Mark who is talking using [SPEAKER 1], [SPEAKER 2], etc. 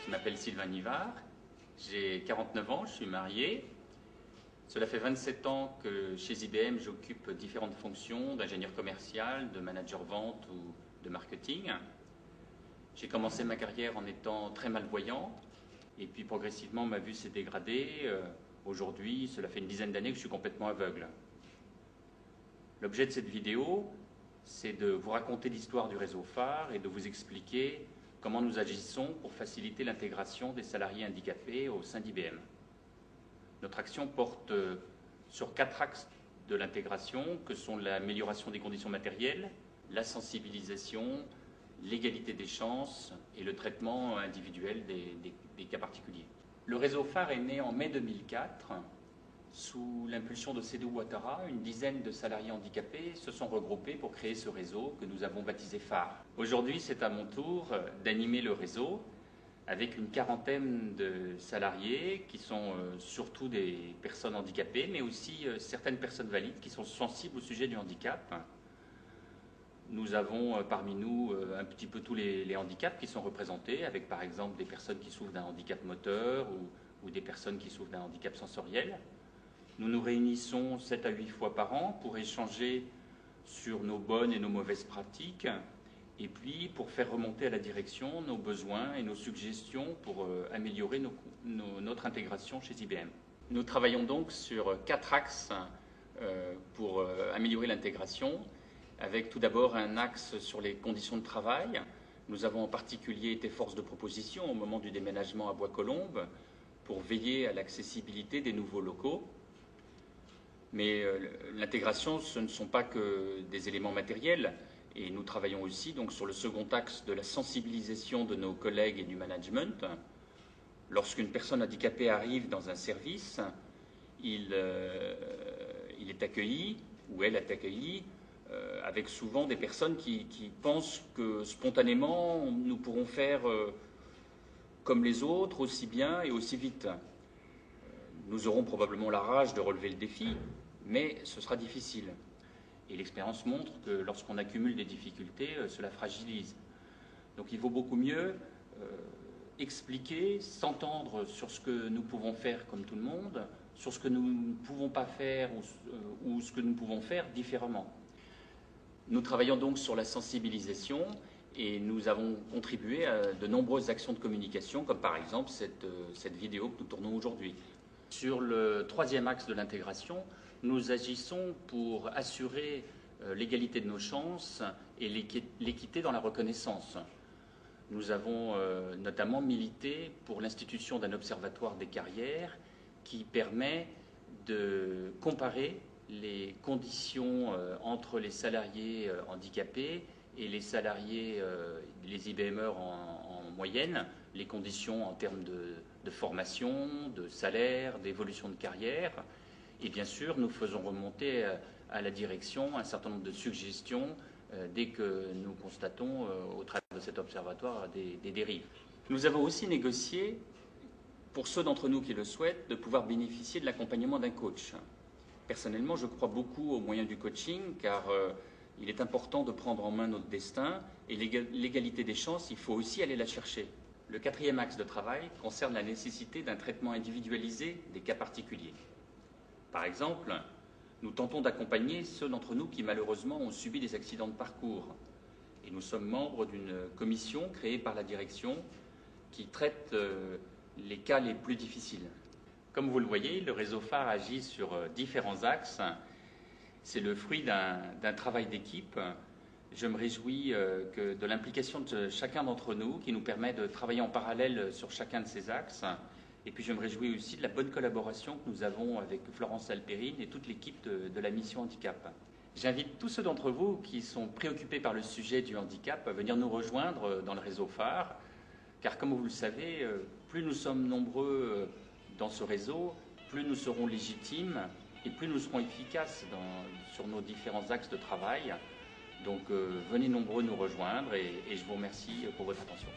[SPEAKER 1] Je m'appelle Sylvain Nivard, j'ai 49 ans, je suis marié. Cela fait 27 ans que chez IBM j'occupe différentes fonctions d'ingénieur commercial, de manager vente ou de marketing. J'ai commencé ma carrière en étant très malvoyant et puis progressivement ma vue s'est dégradée. Aujourd'hui, cela fait une dizaine d'années que je suis complètement aveugle. L'objet de cette vidéo, c'est de vous raconter l'histoire du réseau phare et de vous expliquer comment nous agissons pour faciliter l'intégration des salariés handicapés au sein d'IBM. Notre action porte sur 4 axes de l'intégration, que sont l'amélioration des conditions matérielles, la sensibilisation, l'égalité des chances et le traitement individuel des cas particuliers. Le réseau phare est né en mai 2004. Sous l'impulsion de Seydou Ouattara, une dizaine de salariés handicapés se sont regroupés pour créer ce réseau que nous avons baptisé phare. Aujourd'hui, c'est à mon tour d'animer le réseau avec une quarantaine de salariés qui sont surtout des personnes handicapées, mais aussi certaines personnes valides qui sont sensibles au sujet du handicap. Nous avons parmi nous un petit peu tous les handicaps qui sont représentés, avec par exemple des personnes qui souffrent d'un handicap moteur ou des personnes qui souffrent d'un handicap sensoriel. Nous nous réunissons 7 à 8 fois par an pour échanger sur nos bonnes et nos mauvaises pratiques et puis pour faire remonter à la direction nos besoins et nos suggestions pour améliorer notre intégration chez IBM. Nous travaillons donc sur 4 axes pour améliorer l'intégration, avec tout d'abord un axe sur les conditions de travail. Nous avons en particulier été force de proposition au moment du déménagement à Bois-Colombes pour veiller à l'accessibilité des nouveaux locaux. Mais l'intégration, ce ne sont pas que des éléments matériels, et nous travaillons aussi donc sur le second axe de la sensibilisation de nos collègues et du management. Lorsqu'une personne handicapée arrive dans un service, il est accueilli, ou elle est accueillie, avec souvent des personnes qui pensent que spontanément nous pourrons faire comme les autres, aussi bien et aussi vite. Nous aurons probablement la rage de relever le défi, mais ce sera difficile. Et l'expérience montre que lorsqu'on accumule des difficultés, cela fragilise. Donc il vaut beaucoup mieux expliquer, s'entendre sur ce que nous pouvons faire comme tout le monde, sur ce que nous ne pouvons pas faire ou ce que nous pouvons faire différemment. Nous travaillons donc sur la sensibilisation et nous avons contribué à de nombreuses actions de communication, comme par exemple cette vidéo que nous tournons aujourd'hui. Sur le troisième axe de l'intégration, nous agissons pour assurer l'égalité de nos chances et l'équité dans la reconnaissance. Nous avons notamment milité pour l'institution d'un observatoire des carrières qui permet de comparer les conditions entre les salariés handicapés et les salariés, les IBMeurs en moyenne, les conditions en termes de formation, de salaire, d'évolution de carrière. Et bien sûr, nous faisons remonter à la direction un certain nombre de suggestions dès que nous constatons au travers de cet observatoire des dérives. Nous avons aussi négocié, pour ceux d'entre nous qui le souhaitent, de pouvoir bénéficier de l'accompagnement d'un coach. Personnellement, je crois beaucoup aux moyens du coaching car il est important de prendre en main notre destin et l'égalité des chances, il faut aussi aller la chercher. Le quatrième axe de travail concerne la nécessité d'un traitement individualisé des cas particuliers. Par exemple, nous tentons d'accompagner ceux d'entre nous qui malheureusement ont subi des accidents de parcours. Et nous sommes membres d'une commission créée par la direction qui traite les cas les plus difficiles. Comme vous le voyez, le réseau phare agit sur différents axes. C'est le fruit d'un travail d'équipe. Je me réjouis de l'implication de chacun d'entre nous qui nous permet de travailler en parallèle sur chacun de ces axes. Et puis je me réjouis aussi de la bonne collaboration que nous avons avec Florence Alpérine et toute l'équipe de la mission handicap. J'invite tous ceux d'entre vous qui sont préoccupés par le sujet du handicap à venir nous rejoindre dans le réseau phare, car comme vous le savez, plus nous sommes nombreux dans ce réseau, plus nous serons légitimes et plus nous serons efficaces sur nos différents axes de travail. Donc venez nombreux nous rejoindre et je vous remercie pour votre attention.